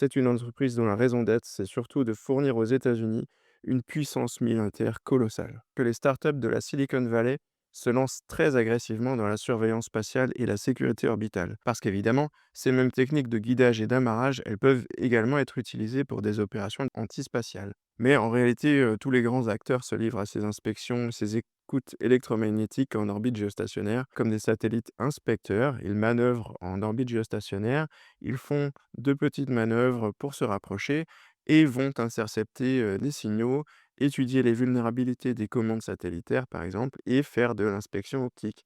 C'est une entreprise dont la raison d'être, c'est surtout de fournir aux États-Unis une puissance militaire colossale. Que les startups de la Silicon Valley se lancent très agressivement dans la surveillance spatiale et la sécurité orbitale. Parce qu'évidemment, ces mêmes techniques de guidage et d'amarrage, elles peuvent également être utilisées pour des opérations antispatiales. Mais en réalité, tous les grands acteurs se livrent à ces inspections, ces écoutes électromagnétiques en orbite géostationnaire, comme des satellites inspecteurs. Ils manœuvrent en orbite géostationnaire, ils font de petites manœuvres pour se rapprocher et vont intercepter des signaux, étudier les vulnérabilités des commandes satellitaires, par exemple, et faire de l'inspection optique.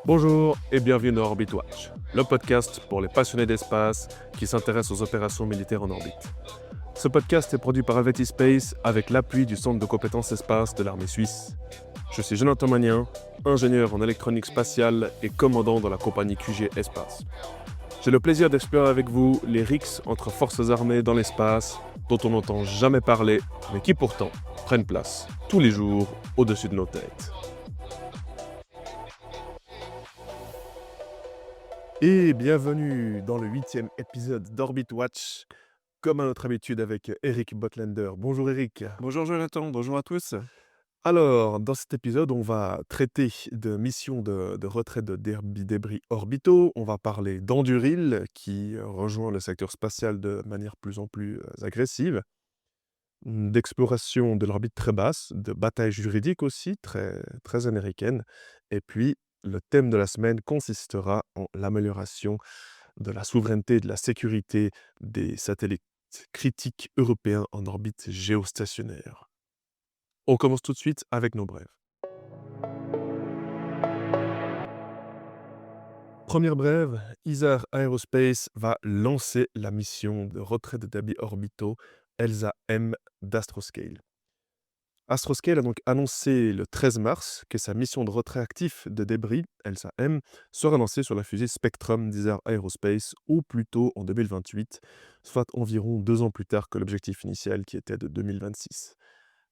Bonjour et bienvenue dans Orbit Watch, le podcast pour les passionnés d'espace qui s'intéressent aux opérations militaires en orbite. Ce podcast est produit par Helveti Space avec l'appui du Centre de compétences espace de l'armée suisse. Je suis Jonathan Magnien, ingénieur en électronique spatiale et commandant dans la compagnie QG Espace. J'ai le plaisir d'explorer avec vous les rixes entre forces armées dans l'espace dont on n'entend jamais parler, mais qui pourtant prennent place tous les jours au-dessus de nos têtes. Et bienvenue dans le 8e épisode d'Orbit Watch, comme à notre habitude avec Eric Botlander. Bonjour Eric. Bonjour Jonathan, bonjour à tous. Alors, dans cet épisode, on va traiter de missions de retrait de débris orbitaux. On va parler d'Anduril, qui rejoint le secteur spatial de manière plus en plus agressive, d'exploration de l'orbite très basse, de bataille juridique aussi, très, très américaine. Et puis, le thème de la semaine consistera en l'amélioration de la souveraineté et de la sécurité des satellites critiques européens en orbite géostationnaire. On commence tout de suite avec nos brèves. Première brève, Isar Aerospace va lancer la mission de retrait de débris orbitaux ELSA-M d'Astroscale. Astroscale a donc annoncé le 13 mars que sa mission de retrait actif de débris, ELSA-M, sera lancée sur la fusée Spectrum d'Isar Aerospace au plus tôt en 2028, soit environ 2 ans plus tard que l'objectif initial qui était de 2026.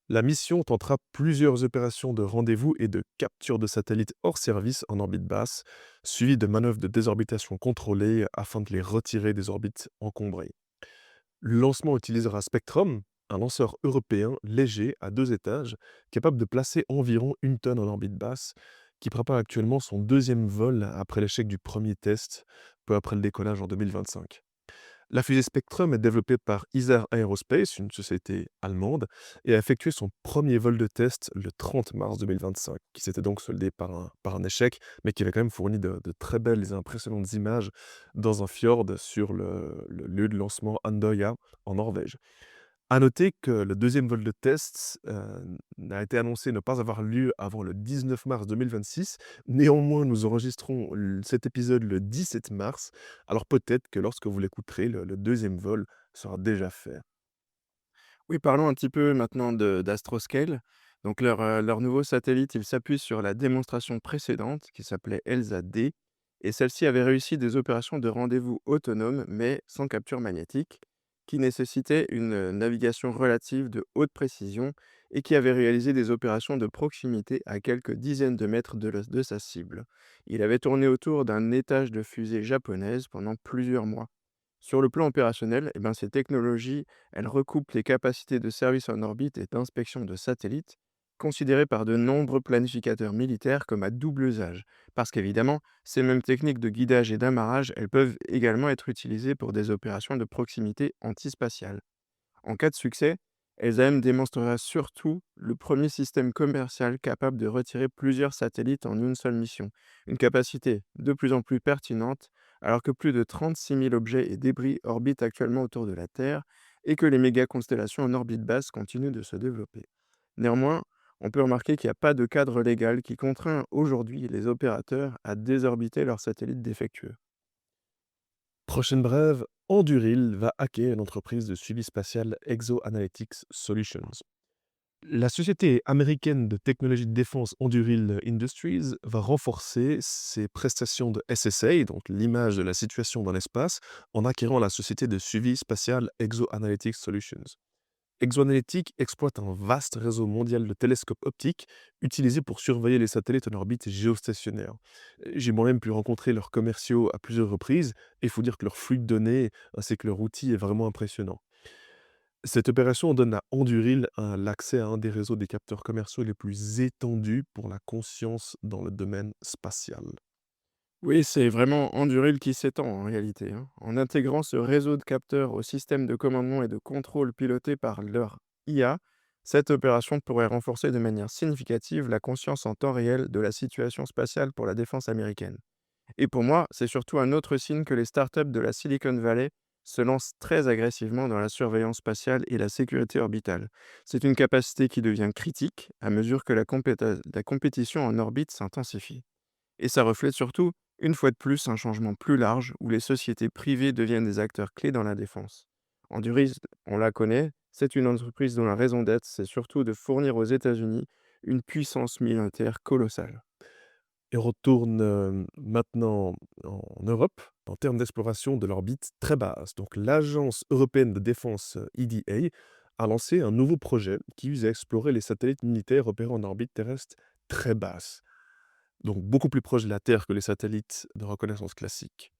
La mission tentera plusieurs opérations de rendez-vous et de capture de satellites hors service en orbite basse, suivies de manœuvres de désorbitation contrôlées afin de les retirer des orbites encombrées. Le lancement utilisera Spectrum, un lanceur européen léger à 2 étages, capable de placer environ 1 tonne en orbite basse, qui prépare actuellement son 2e vol après l'échec du premier test, peu après le décollage en 2025. La fusée Spectrum est développée par Isar Aerospace, une société allemande, et a effectué son premier vol de test le 30 mars 2025, qui s'était donc soldé par un échec, mais qui avait quand même fourni de très belles et impressionnantes images dans un fjord sur le lieu de lancement Andøya, en Norvège. À noter que le 2e vol de test n'a été annoncé ne pas avoir lieu avant le 19 mars 2026. Néanmoins, nous enregistrons cet épisode le 17 mars, alors peut-être que lorsque vous l'écouterez, le 2e vol sera déjà fait. Oui, parlons un petit peu maintenant d'Astroscale. Donc leur nouveau satellite, il s'appuie sur la démonstration précédente qui s'appelait ELSA-D, et celle-ci avait réussi des opérations de rendez-vous autonomes, mais sans capture magnétique, qui nécessitaient une navigation relative de haute précision et qui avait réalisé des opérations de proximité à quelques dizaines de mètres de sa cible. Il avait tourné autour d'un étage de fusée japonaise pendant plusieurs mois. Sur le plan opérationnel, eh ben, ces technologies, elles recoupent les capacités de service en orbite et d'inspection de satellites, considérées par de nombreux planificateurs militaires comme à double usage. Parce qu'évidemment, ces mêmes techniques de guidage et d'amarrage, elles peuvent également être utilisées pour des opérations de proximité antispatiale. En cas de succès, LZAM démontrera surtout le premier système commercial capable de retirer plusieurs satellites en une seule mission, une capacité de plus en plus pertinente alors que plus de 36 000 objets et débris orbitent actuellement autour de la Terre et que les méga-constellations en orbite basse continuent de se développer. Néanmoins, on peut remarquer qu'il n'y a pas de cadre légal qui contraint aujourd'hui les opérateurs à désorbiter leurs satellites défectueux. Prochaine brève, Anduril va hacker l'entreprise de suivi spatial ExoAnalytics Solutions. La société américaine de technologie de défense Anduril Industries va renforcer ses prestations de SSA, donc l'image de la situation dans l'espace, en acquérant la société de suivi spatial ExoAnalytics Solutions. ExoAnalytics exploite un vaste réseau mondial de télescopes optiques utilisés pour surveiller les satellites en orbite géostationnaire. J'ai moi-même pu rencontrer leurs commerciaux à plusieurs reprises et il faut dire que leur flux de données ainsi que leur outil est vraiment impressionnant. Cette opération donne à Anduril l'accès à un des réseaux des capteurs commerciaux les plus étendus pour la conscience dans le domaine spatial. Oui, c'est vraiment Anduril qui s'étend en réalité, hein. En intégrant ce réseau de capteurs au système de commandement et de contrôle piloté par leur IA, cette opération pourrait renforcer de manière significative la conscience en temps réel de la situation spatiale pour la défense américaine. Et pour moi, c'est surtout un autre signe que les startups de la Silicon Valley se lancent très agressivement dans la surveillance spatiale et la sécurité orbitale. C'est une capacité qui devient critique à mesure que la compétition en orbite s'intensifie. Et ça reflète surtout, une fois de plus, un changement plus large où les sociétés privées deviennent des acteurs clés dans la défense. Enduris, on la connaît, c'est une entreprise dont la raison d'être, c'est surtout de fournir aux États-Unis une puissance militaire colossale. Et on retourne maintenant en Europe en termes d'exploration de l'orbite très basse. Donc l'Agence européenne de défense EDA a lancé un nouveau projet qui vise à explorer les satellites militaires opérant en orbite terrestre très basse, donc beaucoup plus proche de la Terre que les satellites de reconnaissance classiques.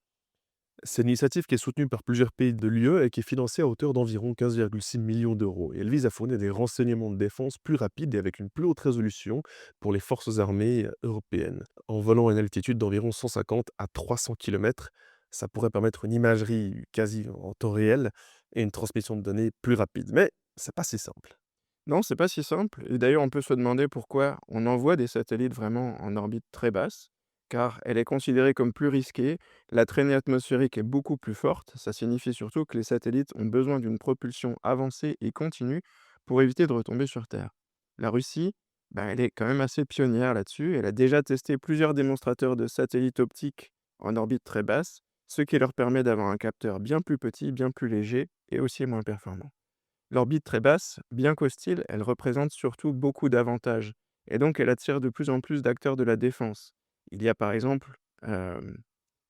C'est une initiative qui est soutenue par plusieurs pays de l'UE et qui est financée à hauteur d'environ 15,6 millions d'euros. Et elle vise à fournir des renseignements de défense plus rapides et avec une plus haute résolution pour les forces armées européennes. En volant à une altitude d'environ 150 à 300 km, ça pourrait permettre une imagerie quasi en temps réel et une transmission de données plus rapide. Mais c'est pas si simple. Non, c'est pas si simple. Et d'ailleurs, on peut se demander pourquoi on envoie des satellites vraiment en orbite très basse, car elle est considérée comme plus risquée. La traînée atmosphérique est beaucoup plus forte. Ça signifie surtout que les satellites ont besoin d'une propulsion avancée et continue pour éviter de retomber sur Terre. La Russie, elle est quand même assez pionnière là-dessus. Elle a déjà testé plusieurs démonstrateurs de satellites optiques en orbite très basse, ce qui leur permet d'avoir un capteur bien plus petit, bien plus léger et aussi moins performant. L'orbite très basse, bien qu'hostile, elle représente surtout beaucoup d'avantages et donc elle attire de plus en plus d'acteurs de la défense. Il y a par exemple, hem,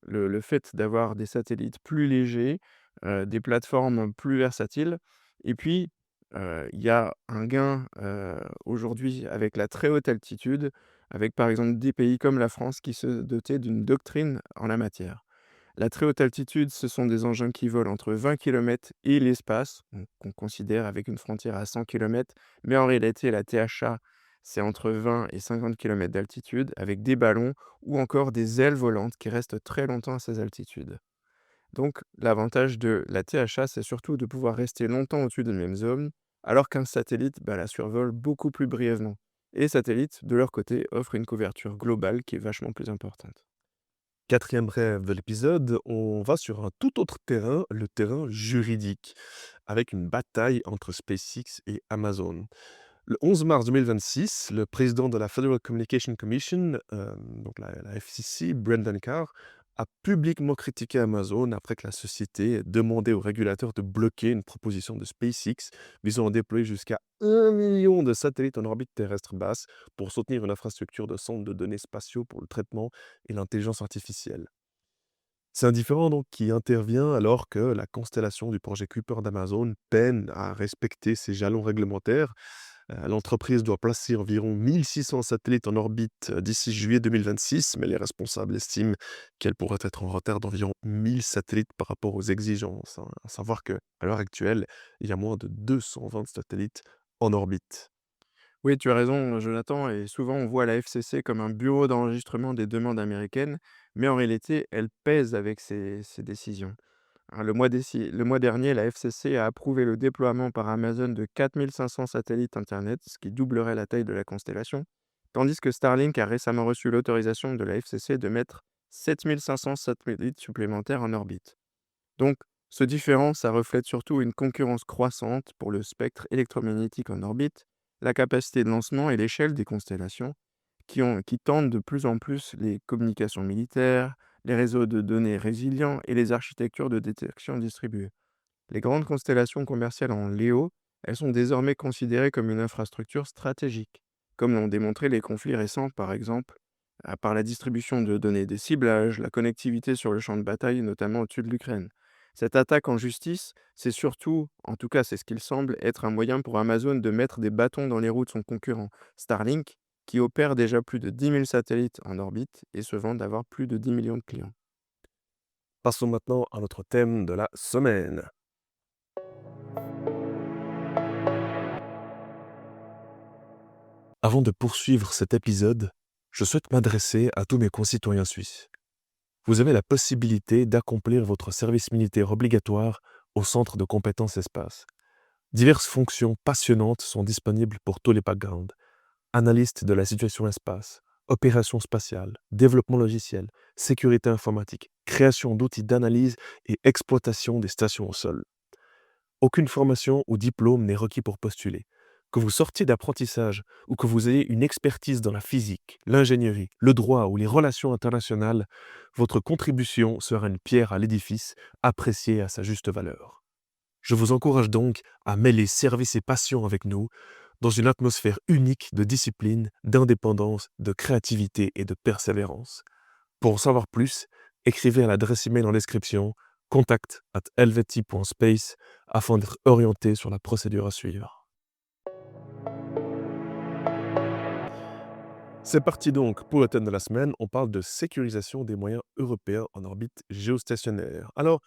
le fait d'avoir des satellites plus légers, des plateformes plus versatiles et puis, il y a un gain, aujourd'hui avec la très haute altitude, avec par exemple des pays comme la France qui se dotaient d'une doctrine en la matière. La très haute altitude, ce sont des engins qui volent entre 20 kilomètres et l'espace, donc qu'on considère avec une frontière à 100 kilomètres, mais en réalité, la THA, c'est entre 20 et 50 kilomètres d'altitude, avec des ballons ou encore des ailes volantes qui restent très longtemps à ces altitudes. Donc, l'avantage de la THA, c'est surtout de pouvoir rester longtemps au-dessus d'une même zone, alors qu'un satellite, la survole beaucoup plus brièvement. Et les satellites, de leur côté, offrent une couverture globale qui est vachement plus importante. Quatrième rêve de l'épisode, on va sur un tout autre terrain, le terrain juridique, avec une bataille entre SpaceX et Amazon. Le 11 mars 2026, le président de la Federal Communication Commission, donc la FCC, Brendan Carr, a publiquement critiqué Amazon après que la société ait demandé aux régulateurs de bloquer une proposition de SpaceX visant à déployer jusqu'à 1 million de satellites en orbite terrestre basse pour soutenir une infrastructure de centres de données spatiaux pour le traitement et l'intelligence artificielle. C'est un différend donc qui intervient alors que la constellation du projet Kuiper d'Amazon peine à respecter ses jalons réglementaires. L'entreprise doit placer environ 1 600 satellites en orbite d'ici juillet 2026, mais les responsables estiment qu'elle pourrait être en retard d'environ 1 000 satellites par rapport aux exigences, hein. À savoir qu'à l'heure actuelle, il y a moins de 220 satellites en orbite. Oui, tu as raison, Jonathan, et souvent on voit la FCC comme un bureau d'enregistrement des demandes américaines, mais en réalité, elle pèse avec ses décisions. Hein, le mois dernier, la FCC a approuvé le déploiement par Amazon de 4 500 satellites Internet, ce qui doublerait la taille de la constellation, tandis que Starlink a récemment reçu l'autorisation de la FCC de mettre 7 500 satellites supplémentaires en orbite. Donc, ce différent, ça reflète surtout une concurrence croissante pour le spectre électromagnétique en orbite, la capacité de lancement et l'échelle des constellations, qui tendent de plus en plus les communications militaires, les réseaux de données résilients et les architectures de détection distribuée. Les grandes constellations commerciales en LEO Elles sont désormais considérées comme une infrastructure stratégique, comme l'ont démontré les conflits récents par exemple, par la distribution de données des ciblages, la connectivité sur le champ de bataille, notamment au-dessus de l'Ukraine. Cette attaque en justice, c'est surtout, en tout cas c'est ce qu'il semble, être un moyen pour Amazon de mettre des bâtons dans les roues de son concurrent, Starlink, qui opère déjà plus de 10 000 satellites en orbite et se vante d'avoir plus de 10 millions de clients. Passons maintenant à notre thème de la semaine. Avant de poursuivre cet épisode, je souhaite m'adresser à tous mes concitoyens suisses. Vous avez la possibilité d'accomplir votre service militaire obligatoire au Centre de compétences espace. Diverses fonctions passionnantes sont disponibles pour tous les backgrounds. Analyste de la situation espace, opération spatiale, développement logiciel, sécurité informatique, création d'outils d'analyse et exploitation des stations au sol. Aucune formation ou diplôme n'est requis pour postuler. Que vous sortiez d'apprentissage ou que vous ayez une expertise dans la physique, l'ingénierie, le droit ou les relations internationales, votre contribution sera une pierre à l'édifice, appréciée à sa juste valeur. Je vous encourage donc à mêler service et passion avec nous dans une atmosphère unique de discipline, d'indépendance, de créativité et de persévérance. Pour en savoir plus, écrivez à l'adresse email en description contact@helveti.space afin d'être orienté sur la procédure à suivre. C'est parti donc pour le thème de la semaine. On parle de sécurisation des moyens européens en orbite géostationnaire. Alors,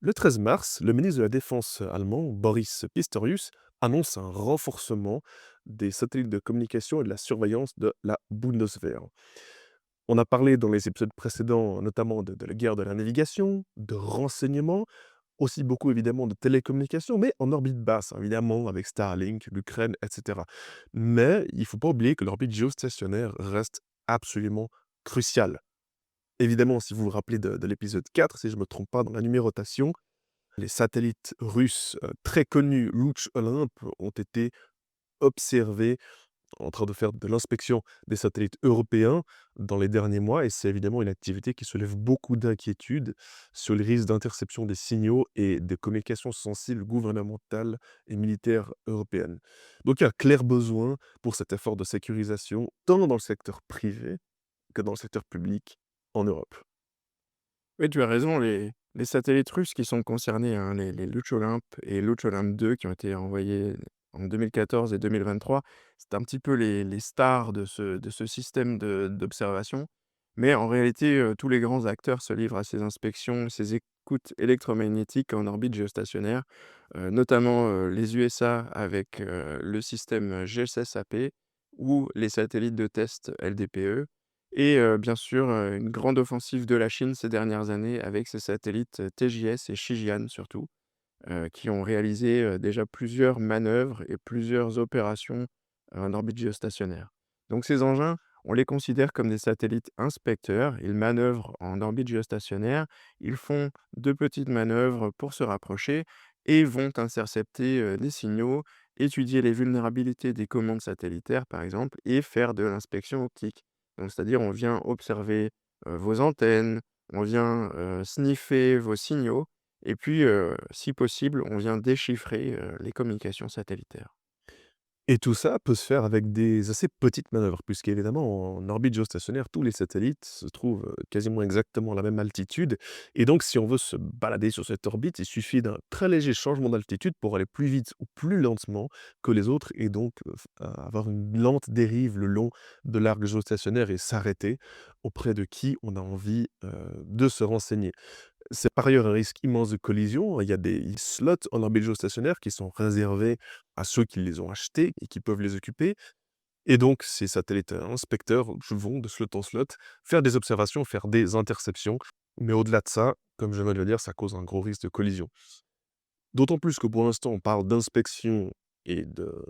le 13 mars, le ministre de la Défense allemand, Boris Pistorius, annonce un renforcement des satellites de communication et de la surveillance de la Bundeswehr. On a parlé dans les épisodes précédents notamment de la guerre de la navigation, de renseignement, aussi beaucoup évidemment de télécommunications, mais en orbite basse, hein, évidemment, avec Starlink, l'Ukraine, etc. Mais il ne faut pas oublier que l'orbite géostationnaire reste absolument cruciale. Évidemment, si vous vous rappelez de l'épisode 4, si je ne me trompe pas dans la numérotation, les satellites russes très connus, Luch Olymp, ont été observés en train de faire de l'inspection des satellites européens dans les derniers mois et c'est évidemment une activité qui soulève beaucoup d'inquiétudes sur les risques d'interception des signaux et des communications sensibles gouvernementales et militaires européennes. Donc il y a un clair besoin pour cet effort de sécurisation, tant dans le secteur privé que dans le secteur public en Europe. Oui, tu as raison, les satellites russes qui sont concernés, hein, les Luch Olymp et Luch Olymp 2 qui ont été envoyés en 2014 et 2023, c'est un petit peu les stars de ce système d'observation. Mais en réalité, tous les grands acteurs se livrent à ces inspections, ces écoutes électromagnétiques en orbite géostationnaire, notamment, les USA avec, le système GSS-AP ou les satellites de test LDPE. Et bien sûr, une grande offensive de la Chine ces dernières années avec ses satellites, TJS et Shijian surtout, qui ont réalisé, déjà plusieurs manœuvres et plusieurs opérations, en orbite géostationnaire. Donc ces engins, on les considère comme des satellites inspecteurs. Ils manœuvrent en orbite géostationnaire, ils font de petites manœuvres pour se rapprocher et vont intercepter, des signaux, étudier les vulnérabilités des commandes satellitaires par exemple et faire de l'inspection optique. Donc c'est-à-dire on vient observer, vos antennes, on vient, sniffer vos signaux et puis, si possible, on vient déchiffrer, les communications satellitaires. Et tout ça peut se faire avec des assez petites manœuvres, puisqu'évidemment, en orbite géostationnaire, tous les satellites se trouvent quasiment exactement à la même altitude. Et donc, si on veut se balader sur cette orbite, il suffit d'un très léger changement d'altitude pour aller plus vite ou plus lentement que les autres, et donc avoir une lente dérive le long de l'arc géostationnaire et s'arrêter auprès de qui on a envie de se renseigner. C'est par ailleurs un risque immense de collision. Il y a des slots en orbite géostationnaire qui sont réservés à ceux qui les ont achetés et qui peuvent les occuper. Et donc, ces satellites inspecteurs vont de slot en slot faire des observations, faire des interceptions. Mais au-delà de ça, comme je viens de le dire, ça cause un gros risque de collision. D'autant plus que pour l'instant, on parle d'inspection et de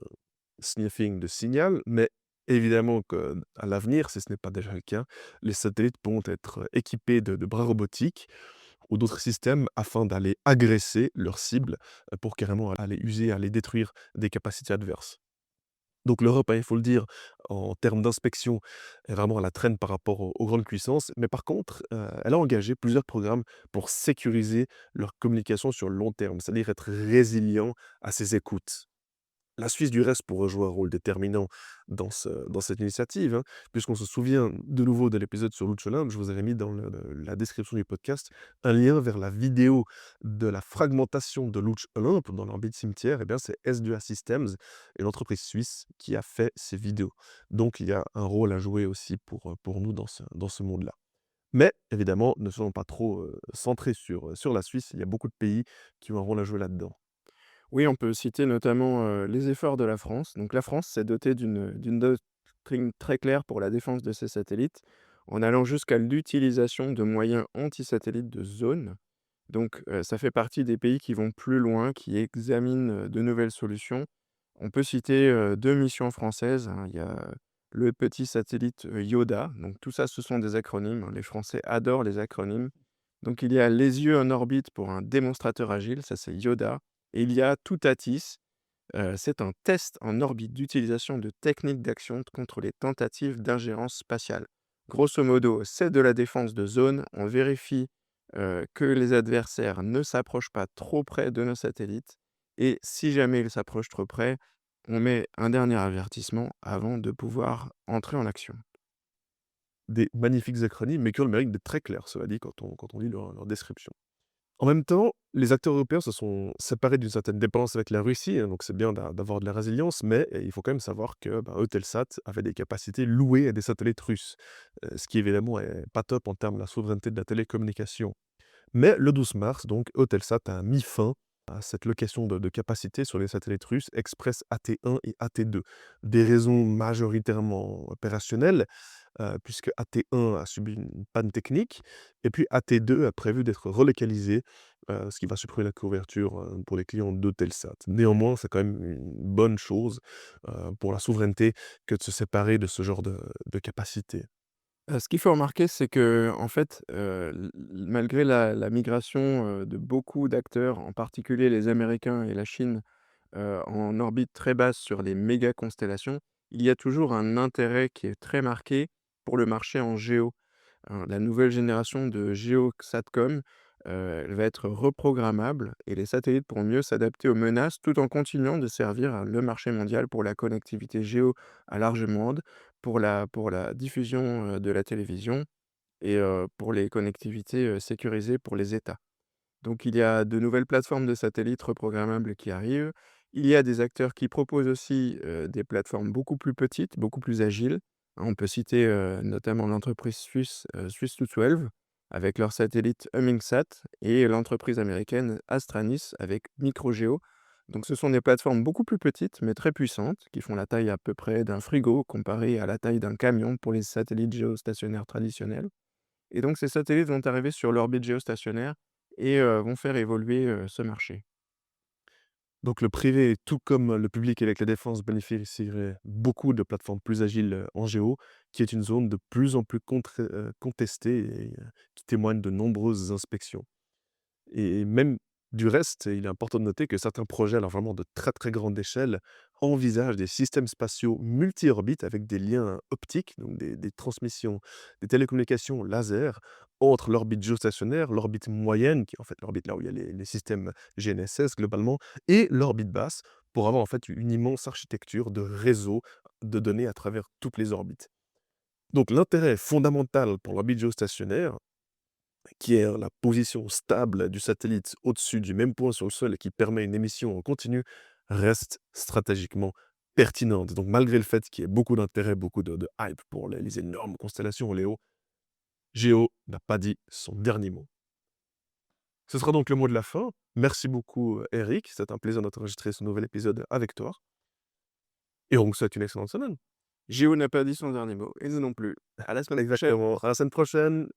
sniffing de signal, mais évidemment qu'à l'avenir, si ce n'est pas déjà le cas, les satellites pourront être équipés de bras robotiques ou d'autres systèmes afin d'aller agresser leurs cibles, pour carrément aller user, aller détruire des capacités adverses. Donc l'Europe, hein, il faut le dire, en termes d'inspection, est vraiment à la traîne par rapport aux grandes puissances, mais par contre, elle a engagé plusieurs programmes pour sécuriser leur communication sur le long terme, c'est-à-dire être résilient à ces écoutes. La Suisse, du reste, pourrait jouer un rôle déterminant dans cette initiative, hein, puisqu'on se souvient de nouveau de l'épisode sur Lucha Olympe, je vous avais mis dans la description du podcast un lien vers la vidéo de la fragmentation de Lucha Olympe dans l'orbite cimetière. Eh bien, c'est S2A Systems, une entreprise suisse qui a fait ces vidéos. Donc il y a un rôle à jouer aussi pour nous dans ce monde-là. Mais évidemment, ne soyons pas trop, centrés sur la Suisse. Il y a beaucoup de pays qui ont un rôle à jouer là-dedans. Oui, on peut citer notamment, les efforts de la France. Donc la France s'est dotée d'une doctrine très claire pour la défense de ses satellites, en allant jusqu'à l'utilisation de moyens anti-satellites de zone. Donc ça fait partie des pays qui vont plus loin, qui examinent, de nouvelles solutions. On peut citer, 2 missions françaises, hein. Il y a le petit satellite, Yoda, donc tout ça, ce sont des acronymes, hein. Les Français adorent les acronymes. Donc il y a Les yeux en orbite pour un démonstrateur agile, ça c'est Yoda, et il y a Toutatis, c'est un test en orbite d'utilisation de techniques d'action contre les tentatives d'ingérence spatiale. Grosso modo, c'est de la défense de zone. On vérifie, que les adversaires ne s'approchent pas trop près de nos satellites et si jamais ils s'approchent trop près, on met un dernier avertissement avant de pouvoir entrer en action. Des magnifiques acronymes, mais qui ont le mérite d'être très clairs, cela dit, quand on lit leur description. En même temps, les acteurs européens se sont séparés d'une certaine dépendance avec la Russie, hein, donc c'est bien d'avoir de la résilience, mais il faut quand même savoir que, Eutelsat avait des capacités louées à des satellites russes, ce qui évidemment est pas top en termes de la souveraineté de la télécommunication. Mais le 12 mars, donc, Eutelsat a mis fin à cette location de capacité sur les satellites russes Express AT1 et AT2. Des raisons majoritairement opérationnelles, puisque AT1 a subi une panne technique et puis AT2 a prévu d'être relocalisé, ce qui va supprimer la couverture, pour les clients d'Eutelsat. Néanmoins, c'est quand même une bonne chose, pour la souveraineté que de se séparer de ce genre de capacité. Ce qu'il faut remarquer, c'est qu'en fait, malgré la migration, de beaucoup d'acteurs, en particulier les Américains et la Chine, en orbite très basse sur les méga constellations, il y a toujours un intérêt qui est très marqué pour le marché en géo. Hein, la nouvelle génération de GEO-SATCOM, elle va être reprogrammable et les satellites pourront mieux s'adapter aux menaces tout en continuant de servir, le marché mondial pour la connectivité géo à large bande, pour la diffusion, de la télévision et pour les connectivités, sécurisées pour les États. Donc il y a de nouvelles plateformes de satellites reprogrammables qui arrivent. Il y a des acteurs qui proposent aussi, des plateformes beaucoup plus petites, beaucoup plus agiles. Hein, on peut citer, notamment l'entreprise suisse, Swiss212 avec leur satellite HummingSat et l'entreprise américaine Astranis avec Microgeo. Donc ce sont des plateformes beaucoup plus petites, mais très puissantes, qui font la taille à peu près d'un frigo comparé à la taille d'un camion pour les satellites géostationnaires traditionnels. Et donc ces satellites vont arriver sur l'orbite géostationnaire et vont faire évoluer, ce marché. Donc le privé, tout comme le public avec la défense, bénéficierait beaucoup de plateformes plus agiles, en géo, qui est une zone de plus en plus contestée et qui témoigne de nombreuses inspections. Et même du reste, il est important de noter que certains projets, alors vraiment de très, très grande échelle, envisagent des systèmes spatiaux multi-orbites avec des liens optiques, donc des transmissions, des télécommunications laser entre l'orbite géostationnaire, l'orbite moyenne, qui est en fait l'orbite là où il y a les systèmes GNSS globalement, et l'orbite basse, pour avoir en fait une immense architecture de réseau de données à travers toutes les orbites. Donc l'intérêt fondamental pour l'orbite géostationnaire, qui est la position stable du satellite au-dessus du même point sur le sol et qui permet une émission en continu, reste stratégiquement pertinente. Donc malgré le fait qu'il y ait beaucoup d'intérêt, beaucoup de hype pour les énormes constellations Léo, Géo n'a pas dit son dernier mot. Ce sera donc le mot de la fin. Merci beaucoup, Eric. C'est un plaisir d'enregistrer ce nouvel épisode avec toi. Et on vous souhaite une excellente semaine. Géo n'a pas dit son dernier mot et nous non plus. À la semaine prochaine. Exactement. À la semaine prochaine.